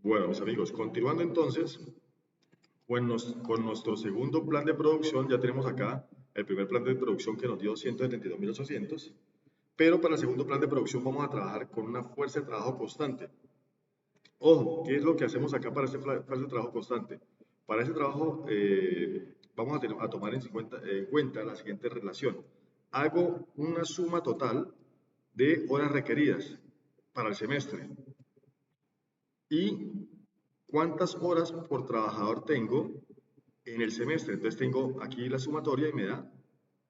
Bueno, mis amigos, continuando entonces con nuestro segundo plan de producción, ya tenemos acá el primer plan de producción que nos dio 172.800, pero para el segundo plan de producción vamos a trabajar con una fuerza de trabajo constante. Ojo, ¿qué es lo que hacemos acá para este fuerza de trabajo constante? Para ese trabajo vamos a tomar en cuenta la siguiente relación. Hago una suma total de horas requeridas para el semestre y cuántas horas por trabajador tengo en el semestre. Entonces tengo aquí la sumatoria y me da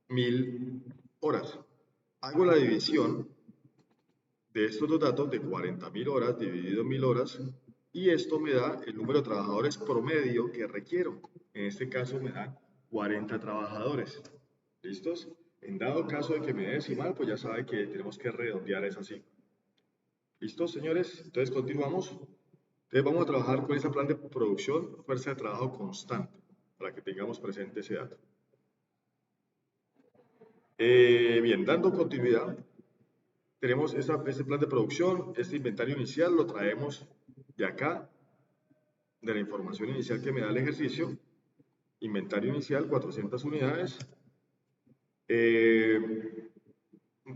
1000 horas. Hago la división de estos dos datos de 40.000 horas dividido en 1000 horas y esto me da el número de trabajadores promedio que requiero. En este caso me da 40 trabajadores. ¿Listos? En dado caso de que me dé decimal, pues ya sabe que tenemos que redondear esa cifra. ¿Listos, señores? Entonces continuamos. Entonces vamos a trabajar con ese plan de producción, fuerza de trabajo constante, para que tengamos presente ese dato. Bien, dando continuidad, tenemos este plan de producción, este inventario inicial lo traemos de acá, de la información inicial que me da el ejercicio. Inventario inicial, 400 unidades.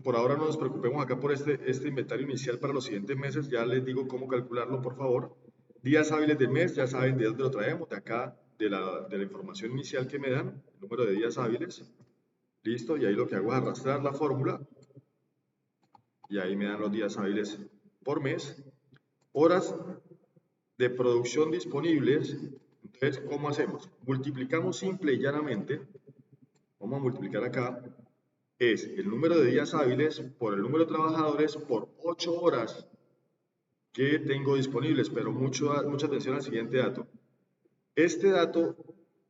Por ahora no nos preocupemos acá por este inventario inicial para los siguientes meses. Ya les digo cómo calcularlo, por favor. Días hábiles del mes, ya saben de dónde lo traemos, de acá, de la información inicial que me dan, el número de días hábiles. Listo, y ahí lo que hago es arrastrar la fórmula y ahí me dan los días hábiles por mes. Horas de producción disponibles. Entonces, ¿cómo hacemos? Multiplicamos simple y llanamente. Vamos a multiplicar acá. Es el número de días hábiles por el número de trabajadores por 8 horas que tengo disponibles. Pero mucha atención al siguiente dato. Este dato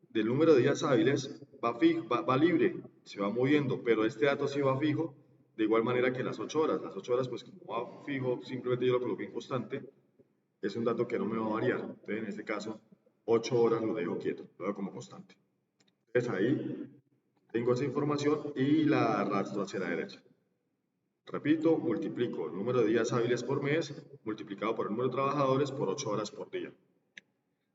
del número de días hábiles va libre, se va moviendo, pero este dato sí va fijo, de igual manera que las 8 horas. Las 8 horas, pues como va fijo, simplemente yo lo coloqué en constante, es un dato que no me va a variar. Entonces, en este caso, 8 horas lo dejo quieto, lo dejo como constante. Entonces ahí tengo esa información y la arrastro hacia la derecha. Repito, multiplico el número de días hábiles por mes multiplicado por el número de trabajadores por 8 horas por día.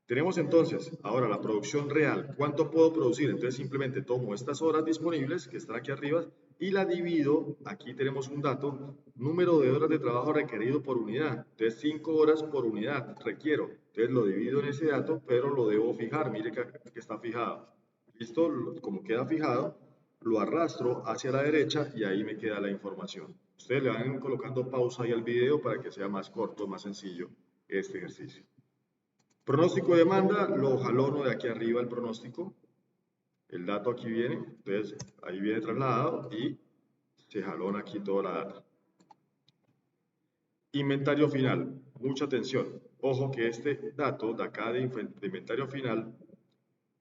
Tenemos entonces ahora la producción real. ¿Cuánto puedo producir? Entonces simplemente tomo estas horas disponibles que están aquí arriba y la divido. Aquí tenemos un dato, número de horas de trabajo requerido por unidad. Entonces 5 horas por unidad requiero. Entonces lo divido en ese dato, pero lo debo fijar. Mire que está fijado. ¿Listo? Como queda fijado, lo arrastro hacia la derecha y ahí me queda la información. Ustedes le van colocando pausa ahí al video para que sea más corto, más sencillo este ejercicio. Pronóstico de demanda, lo jalono de aquí arriba el pronóstico. El dato aquí viene, entonces ahí viene trasladado y se jalona aquí toda la data. Inventario final, mucha atención. Ojo que este dato de acá de inventario final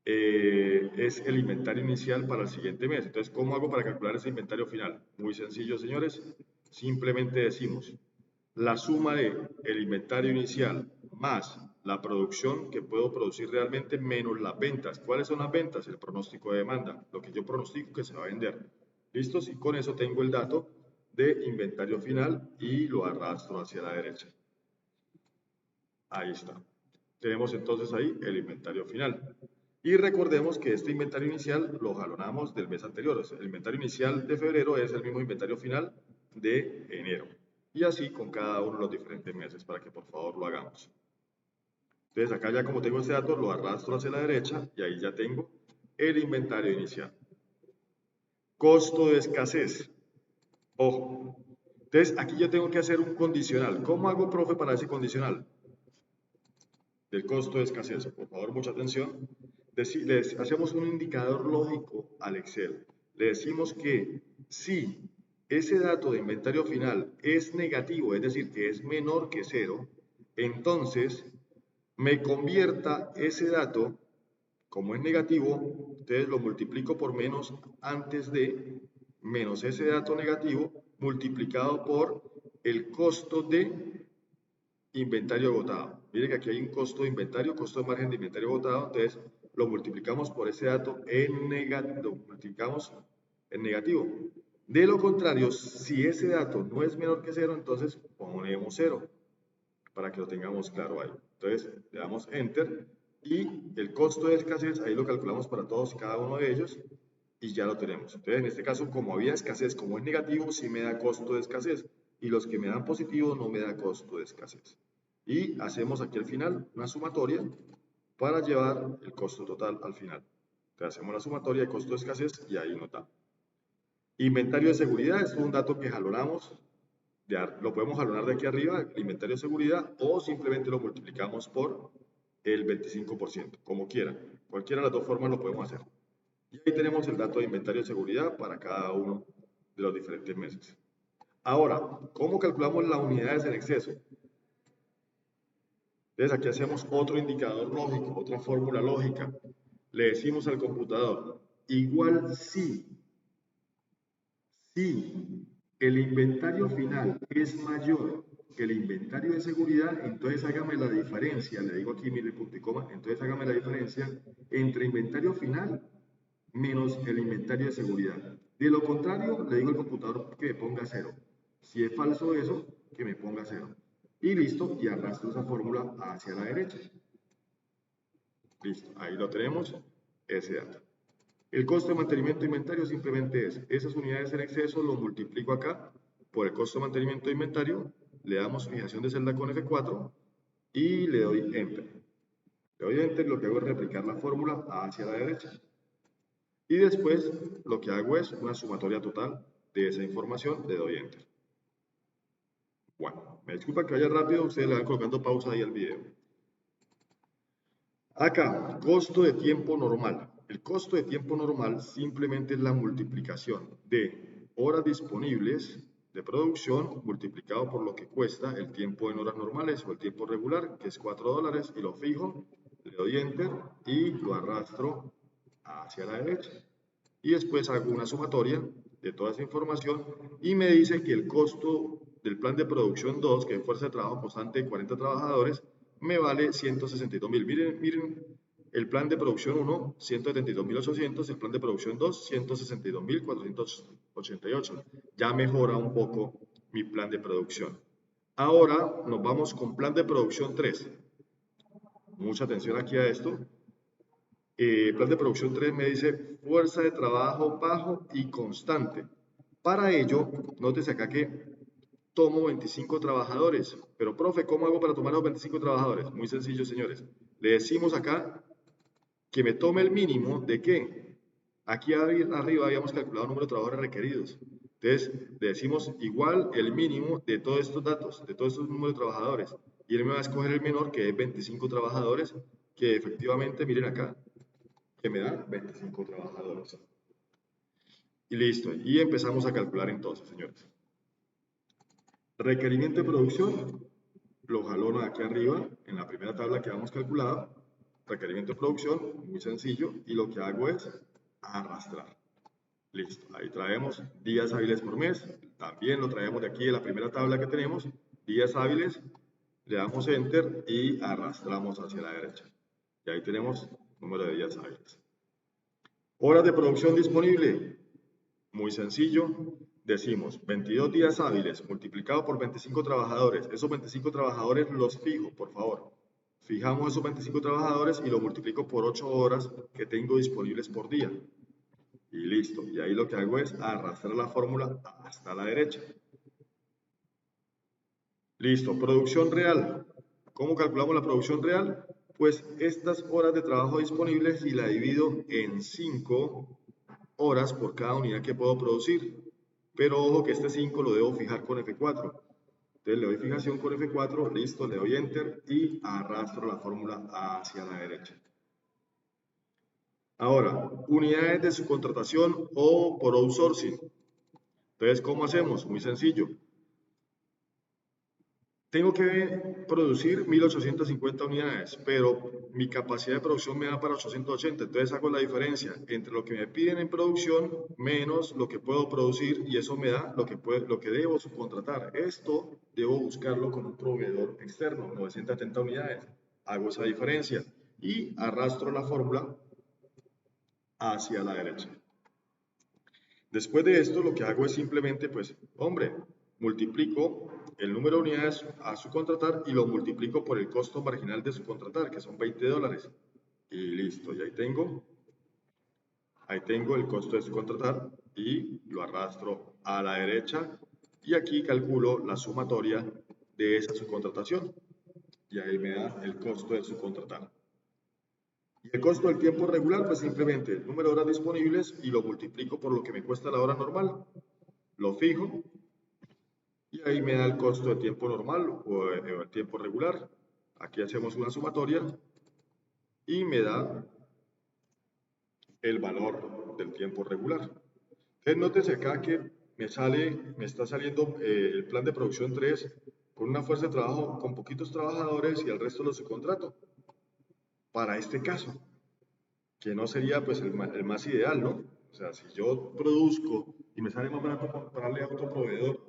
es el inventario inicial para el siguiente mes. Entonces, ¿cómo hago para calcular ese inventario final? Muy sencillo, señores. Simplemente decimos la suma de el inventario inicial más la producción que puedo producir realmente menos las ventas. ¿Cuáles son las ventas? El pronóstico de demanda, lo que yo pronostico que se va a vender. ¿Listos? Y con eso tengo el dato de inventario final y lo arrastro hacia la derecha. Ahí está. Tenemos entonces ahí el inventario final. Y recordemos que este inventario inicial lo jalonamos del mes anterior. El inventario inicial de febrero es el mismo inventario final de enero. Y así con cada uno de los diferentes meses para que por favor lo hagamos. Entonces acá ya como tengo este dato lo arrastro hacia la derecha y ahí ya tengo el inventario inicial. Costo de escasez. Ojo. Entonces aquí yo tengo que hacer un condicional. ¿Cómo hago, profe, para ese condicional? Del costo de escasez. Por favor, mucha atención. Les hacemos un indicador lógico al Excel. Le decimos que si ese dato de inventario final es negativo, es decir, que es menor que 0, entonces me convierta ese dato, como es negativo, entonces lo multiplico por menos antes de menos ese dato negativo multiplicado por el costo de inventario agotado. Miren que aquí hay un costo de inventario, costo de margen de inventario agotado, entonces lo multiplicamos por ese dato en negativo, lo multiplicamos en negativo. De lo contrario, si ese dato no es menor que 0, entonces ponemos 0. para que lo tengamos claro ahí. Entonces, le damos Enter y el costo de escasez, ahí lo calculamos para todos y cada uno de ellos y ya lo tenemos. Entonces, en este caso, como había escasez, como es negativo, sí me da costo de escasez y los que me dan positivo no me da costo de escasez. Y hacemos aquí al final una sumatoria para llevar el costo total al final. Entonces, hacemos la sumatoria de costo de escasez y ahí nos da. Inventario de seguridad es un dato que jalonamos, lo podemos jalonar de aquí arriba, el inventario de seguridad, o simplemente lo multiplicamos por el 25%, como quieran. Cualquiera de las dos formas lo podemos hacer. Y ahí tenemos el dato de inventario de seguridad para cada uno de los diferentes meses. Ahora, ¿cómo calculamos las unidades en exceso? Entonces aquí hacemos otro indicador lógico, otra fórmula lógica. Le decimos al computador, igual si el inventario final es mayor que el inventario de seguridad, entonces hágame la diferencia, le digo aquí mire punto y coma, entonces hágame la diferencia entre inventario final menos el inventario de seguridad. De lo contrario, le digo al computador que me ponga 0. Si es falso eso, que me ponga 0. Y listo, y arrastro esa fórmula hacia la derecha. Listo, ahí lo tenemos, ese dato. El costo de mantenimiento de inventario simplemente es esas unidades en exceso, lo multiplico acá por el costo de mantenimiento de inventario, le damos fijación de celda con F4 y le doy Enter. Le doy Enter, lo que hago es replicar la fórmula hacia la derecha. Y después lo que hago es una sumatoria total de esa información, le doy Enter. Bueno, me disculpa que vaya rápido, ustedes le van colocando pausa ahí al video. Acá, costo de tiempo normal. El costo de tiempo normal simplemente es la multiplicación de horas disponibles de producción multiplicado por lo que cuesta el tiempo en horas normales o el tiempo regular, que es $4, y lo fijo, le doy Enter y lo arrastro hacia la derecha. Y después hago una sumatoria de toda esa información y me dice que el costo del plan de producción 2, que es fuerza de trabajo constante de 40 trabajadores, me vale 162.000. Miren, el plan de producción 1, 172.800, el plan de producción 2, 162.488. Ya mejora un poco mi plan de producción. Ahora nos vamos con plan de producción 3. Mucha atención aquí a esto. Plan de producción 3 me dice fuerza de trabajo bajo y constante. Para ello, nótese acá que tomo 25 trabajadores. Pero, profe, ¿cómo hago para tomar los 25 trabajadores? Muy sencillo, señores. Le decimos acá que me tome el mínimo de ¿qué? Aquí arriba habíamos calculado el número de trabajadores requeridos. Entonces, le decimos igual el mínimo de todos estos datos, de todos estos números de trabajadores. Y él me va a escoger el menor, que es 25 trabajadores, que efectivamente, miren acá, que me da 25 trabajadores. Y listo. Y empezamos a calcular entonces, señores. Requerimiento de producción, lo jalono aquí arriba, en la primera tabla que habíamos calculado. Requerimiento de producción, muy sencillo. Y lo que hago es arrastrar. Listo. Ahí traemos días hábiles por mes. También lo traemos de aquí de la primera tabla que tenemos. Días hábiles. Le damos Enter y arrastramos hacia la derecha. Y ahí tenemos número de días hábiles. Horas de producción disponible. Muy sencillo. Decimos 22 días hábiles multiplicado por 25 trabajadores. Esos 25 trabajadores los fijo, por favor. Fijamos esos 25 trabajadores y lo multiplico por 8 horas que tengo disponibles por día. Y listo. Y ahí lo que hago es arrastrar la fórmula hasta la derecha. Listo. Producción real. ¿Cómo calculamos la producción real? Pues estas horas de trabajo disponibles y la divido en 5 horas por cada unidad que puedo producir. Pero ojo que este 5 lo debo fijar con F4. Entonces le doy fijación con F4, listo, le doy Enter y arrastro la fórmula hacia la derecha. Ahora, unidades de subcontratación o por outsourcing. Entonces, ¿cómo hacemos? Muy sencillo. Tengo que producir 1850 unidades, pero mi capacidad de producción me da para 880. Entonces hago la diferencia entre lo que me piden en producción menos lo que puedo producir y eso me da lo que debo subcontratar. Esto debo buscarlo con un proveedor externo, 970 unidades. Hago esa diferencia y arrastro la fórmula hacia la derecha. Después de esto, lo que hago es simplemente, pues, hombre, multiplico el número de unidades a subcontratar y lo multiplico por el costo marginal de subcontratar, que son $20. Y listo, y ahí tengo el costo de subcontratar y lo arrastro a la derecha y aquí calculo la sumatoria de esa subcontratación y ahí me da el costo de subcontratar. Y el costo del tiempo regular, pues simplemente el número de horas disponibles y lo multiplico por lo que me cuesta la hora normal, lo fijo y ahí me da el costo de tiempo normal o el tiempo regular. Aquí hacemos una sumatoria y me da el valor del tiempo regular. Entonces, nótese acá que me está saliendo el plan de producción 3 con una fuerza de trabajo con poquitos trabajadores y el resto lo subcontrato. Para este caso, que no sería pues el más ideal, ¿no? O sea, si yo produzco y me sale más barato comprarle a otro proveedor,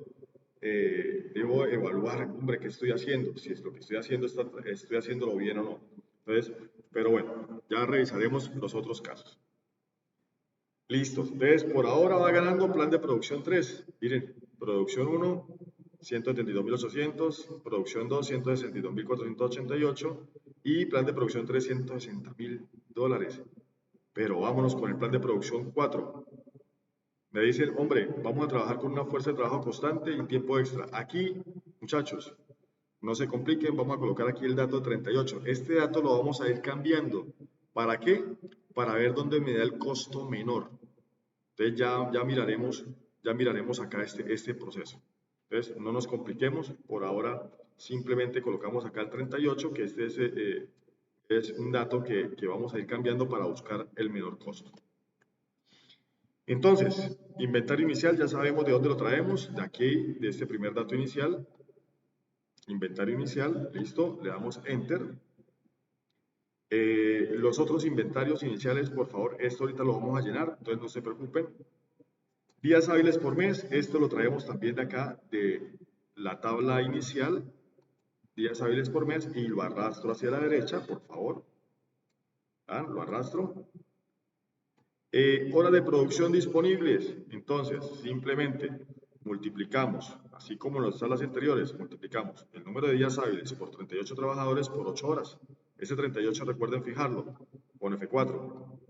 debo evaluar, hombre, ¿qué estoy haciendo? Si es lo que estoy haciendo, estoy haciéndolo bien o no. Entonces, pero bueno, ya revisaremos los otros casos. Listo, entonces por ahora va ganando plan de producción 3. Miren, producción 1, 172.800, producción 2, 162.488 y plan de producción 3, $160.000. Pero vámonos con el plan de producción 4. Me dicen, hombre, vamos a trabajar con una fuerza de trabajo constante y tiempo extra. Aquí, muchachos, no se compliquen, vamos a colocar aquí el dato 38. Este dato lo vamos a ir cambiando. ¿Para qué? Para ver dónde me da el costo menor. Entonces ya miraremos acá este proceso. Entonces no nos compliquemos, por ahora simplemente colocamos acá el 38, que este es un dato que vamos a ir cambiando para buscar el menor costo. Entonces, inventario inicial, ya sabemos de dónde lo traemos, de aquí, de este primer dato inicial. Inventario inicial, listo, le damos Enter. Los otros inventarios iniciales, por favor, esto ahorita lo vamos a llenar, entonces no se preocupen. Días hábiles por mes, esto lo traemos también de acá, de la tabla inicial, días hábiles por mes, y lo arrastro hacia la derecha, por favor. Lo arrastro. Horas de producción disponibles, entonces simplemente multiplicamos, así como en las tablas anteriores, multiplicamos el número de días hábiles por 38 trabajadores por 8 horas. Ese 38 recuerden fijarlo con F4.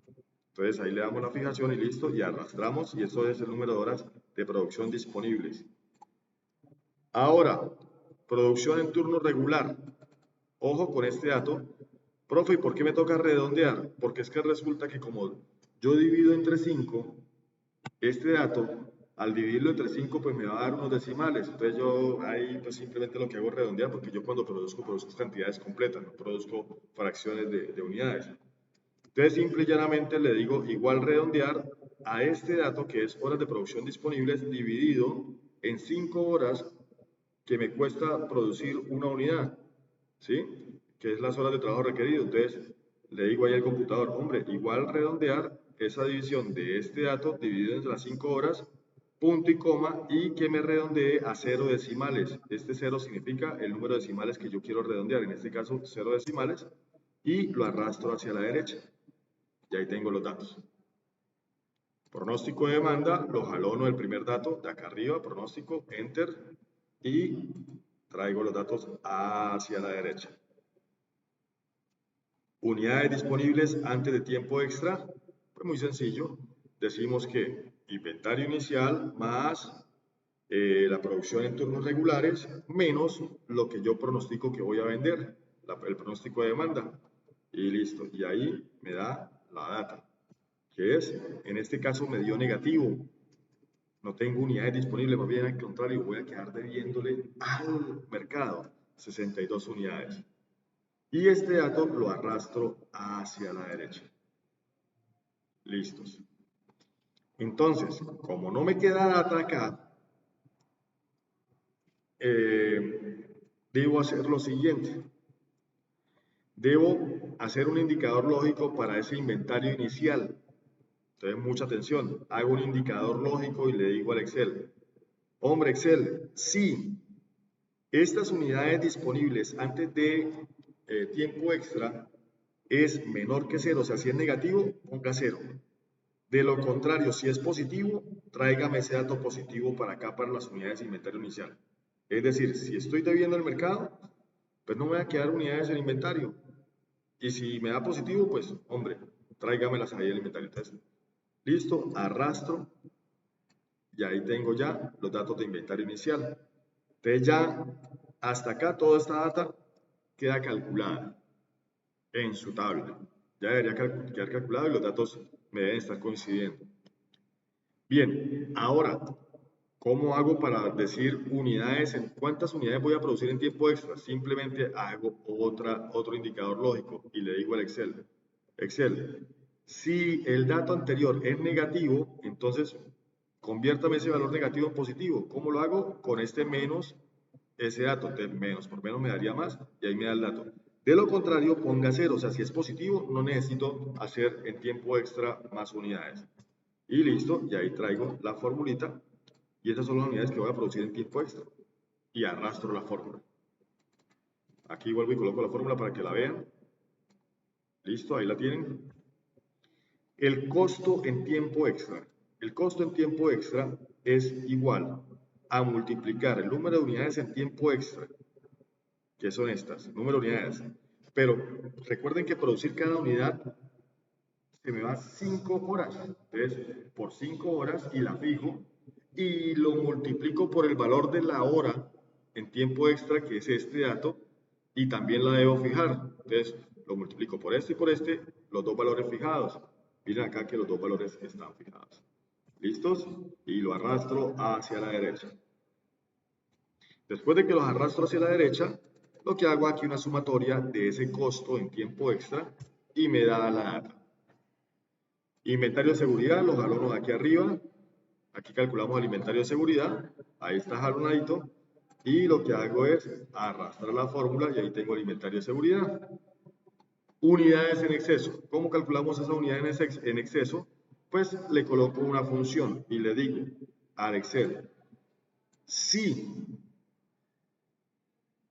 Entonces ahí le damos la fijación y listo, y arrastramos, y eso es el número de horas de producción disponibles. Ahora, producción en turno regular. Ojo con este dato. Profe, ¿y por qué me toca redondear? Porque es que resulta que como yo divido entre 5, este dato, al dividirlo entre 5, pues me va a dar unos decimales. Entonces yo ahí pues simplemente lo que hago es redondear, porque yo cuando produzco cantidades completas, no produzco fracciones de unidades. Entonces simple y llanamente le digo igual redondear a este dato que es horas de producción disponibles dividido en 5 horas que me cuesta producir una unidad, ¿sí? Que es las horas de trabajo requerido. Entonces le digo ahí al computador, hombre, igual redondear esa división de este dato dividido entre las 5 horas, punto y coma, y que me redondee a 0 decimales. Este 0 significa el número de decimales que yo quiero redondear, en este caso 0 decimales, y lo arrastro hacia la derecha. Y ahí tengo los datos. Pronóstico de demanda, lo jalono el primer dato de acá arriba, pronóstico, enter, y traigo los datos hacia la derecha. Unidades disponibles antes de tiempo extra, pues muy sencillo. Decimos que inventario inicial más la producción en turnos regulares menos lo que yo pronostico que voy a vender, el pronóstico de demanda. Y listo, y ahí me da la data, que es, en este caso me dio negativo. No tengo unidades disponibles, más bien al contrario, voy a quedar debiéndole al mercado 62 unidades. Y este dato lo arrastro hacia la derecha. Listos. Entonces, como no me queda data acá, debo hacer lo siguiente. Debo hacer un indicador lógico para ese inventario inicial. Entonces, mucha atención. Hago un indicador lógico y le digo al Excel, hombre Excel, si estas unidades disponibles antes de tiempo extra es menor que 0, o sea, si es negativo, ponga 0. De lo contrario, si es positivo, tráigame ese dato positivo para acá, para las unidades de inventario inicial. Es decir, si estoy debiendo al mercado, pues no me voy a quedar unidades en inventario. Y si me da positivo, pues, hombre, tráigamelas ahí al inventario. Entonces, listo, arrastro y ahí tengo ya los datos de inventario inicial. Entonces ya hasta acá toda esta data queda calculada en su tabla. Ya debería quedar calculado y los datos me deben estar coincidiendo. Bien, ahora, ¿cómo hago para decir unidades? ¿Cuántas unidades voy a producir en tiempo extra? Simplemente hago otro indicador lógico y le digo al Excel, si el dato anterior es negativo, entonces conviértame ese valor negativo en positivo. ¿Cómo lo hago? Con este menos ese dato. Entonces, menos por menos me daría más y ahí me da el dato. De lo contrario, ponga cero. O sea, si es positivo, no necesito hacer en tiempo extra más unidades. Y listo, y ahí traigo la formulita y esas son las unidades que voy a producir en tiempo extra. Y arrastro la fórmula. Aquí vuelvo y coloco la fórmula para que la vean. Listo, ahí la tienen. El costo en tiempo extra. El costo en tiempo extra es igual a multiplicar el número de unidades en tiempo extra, que son estas, número de unidades. Pero recuerden que producir cada unidad se me va 5 horas. Entonces, por 5 horas y la fijo y lo multiplico por el valor de la hora en tiempo extra, que es este dato, y también la debo fijar. Entonces, lo multiplico por este y por este, los dos valores fijados. Miren acá que los dos valores están fijados. ¿Listos? Y lo arrastro hacia la derecha. Después de que los arrastro hacia la derecha, lo que hago aquí es una sumatoria de ese costo en tiempo extra y me da la data. Inventario de seguridad, lo jalono aquí arriba. Aquí calculamos el inventario de seguridad. Ahí está jalonadito. Y lo que hago es arrastrar la fórmula y ahí tengo el inventario de seguridad. Unidades en exceso. ¿Cómo calculamos esa unidad en exceso? Pues le coloco una función y le digo al Excel, si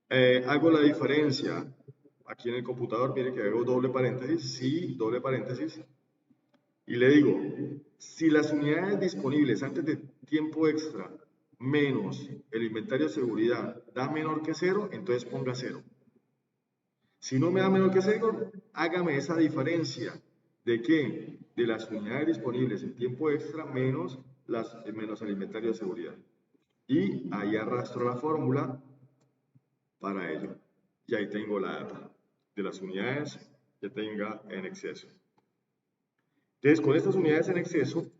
hago la diferencia aquí en el computador, miren que hago doble paréntesis, si doble paréntesis, y le digo, si las unidades disponibles antes de tiempo extra menos el inventario de seguridad da menor que cero, entonces ponga cero. Si no me da menor que cero, hágame esa diferencia. ¿De qué? De las unidades disponibles en tiempo extra menos el inventario de seguridad. Y ahí arrastro la fórmula para ello. Y ahí tengo la data de las unidades que tenga en exceso. Entonces, con estas unidades en exceso,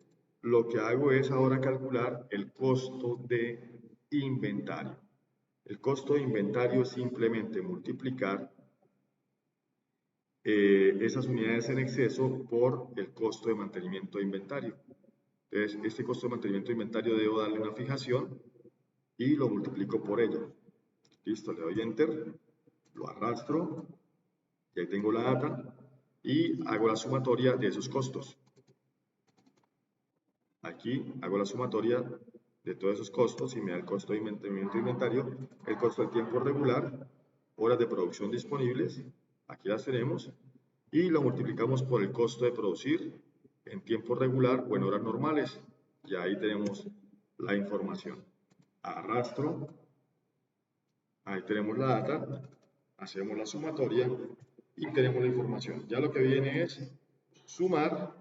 lo que hago es ahora calcular el costo de inventario. El costo de inventario es simplemente multiplicar esas unidades en exceso por el costo de mantenimiento de inventario. Entonces, este costo de mantenimiento de inventario debo darle una fijación y lo multiplico por ello. Listo, le doy Enter, lo arrastro y ahí tengo la data y hago la sumatoria de esos costos. Aquí hago la sumatoria de todos esos costos y me da el costo de mantenimiento de inventario, el costo del tiempo regular, horas de producción disponibles, aquí las tenemos, y lo multiplicamos por el costo de producir en tiempo regular o en horas normales. Y ahí tenemos la información. Arrastro, ahí tenemos la data, hacemos la sumatoria y tenemos la información. Ya lo que viene es sumar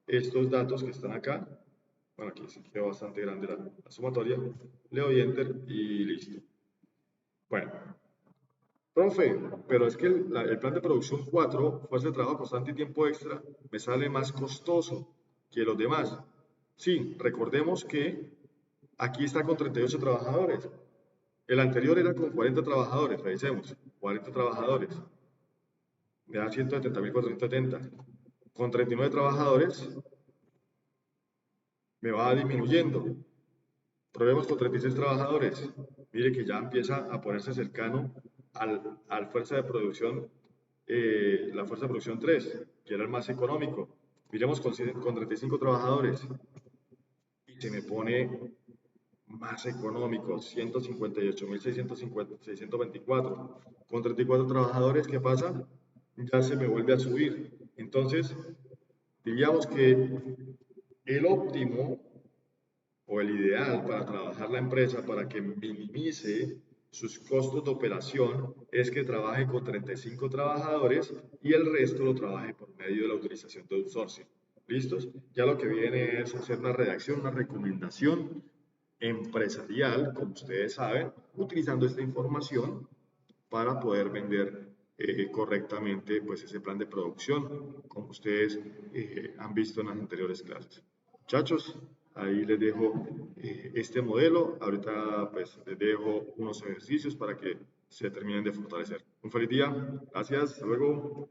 estos datos que están acá. Bueno, aquí se quedó bastante grande la sumatoria. Le doy Enter y listo. Bueno, profe, pero es que el plan de producción 4, fuerza de trabajo constante y tiempo extra, me sale más costoso que los demás. Sí, recordemos que aquí está con 38 trabajadores. El anterior era con 40 trabajadores, revisemos, 40 trabajadores. Me da 170.470. Con 39 trabajadores me va disminuyendo. Probemos con 36 trabajadores. Mire que ya empieza a ponerse cercano al fuerza de producción, la fuerza de producción 3, que era el más económico. Miremos con 35 trabajadores y se me pone más económico, 158.624. Con 34 trabajadores, ¿qué pasa? Ya se me vuelve a subir. Entonces, diríamos que el óptimo o el ideal para trabajar la empresa para que minimice sus costos de operación es que trabaje con 35 trabajadores y el resto lo trabaje por medio de la utilización de outsourcing. ¿Listos? Ya lo que viene es hacer una redacción, una recomendación empresarial, como ustedes saben, utilizando esta información para poder vender correctamente pues, ese plan de producción, como ustedes han visto en las anteriores clases. Muchachos, ahí les dejo este modelo. Ahorita pues les dejo unos ejercicios para que se terminen de fortalecer. Un feliz día. Gracias. Hasta luego.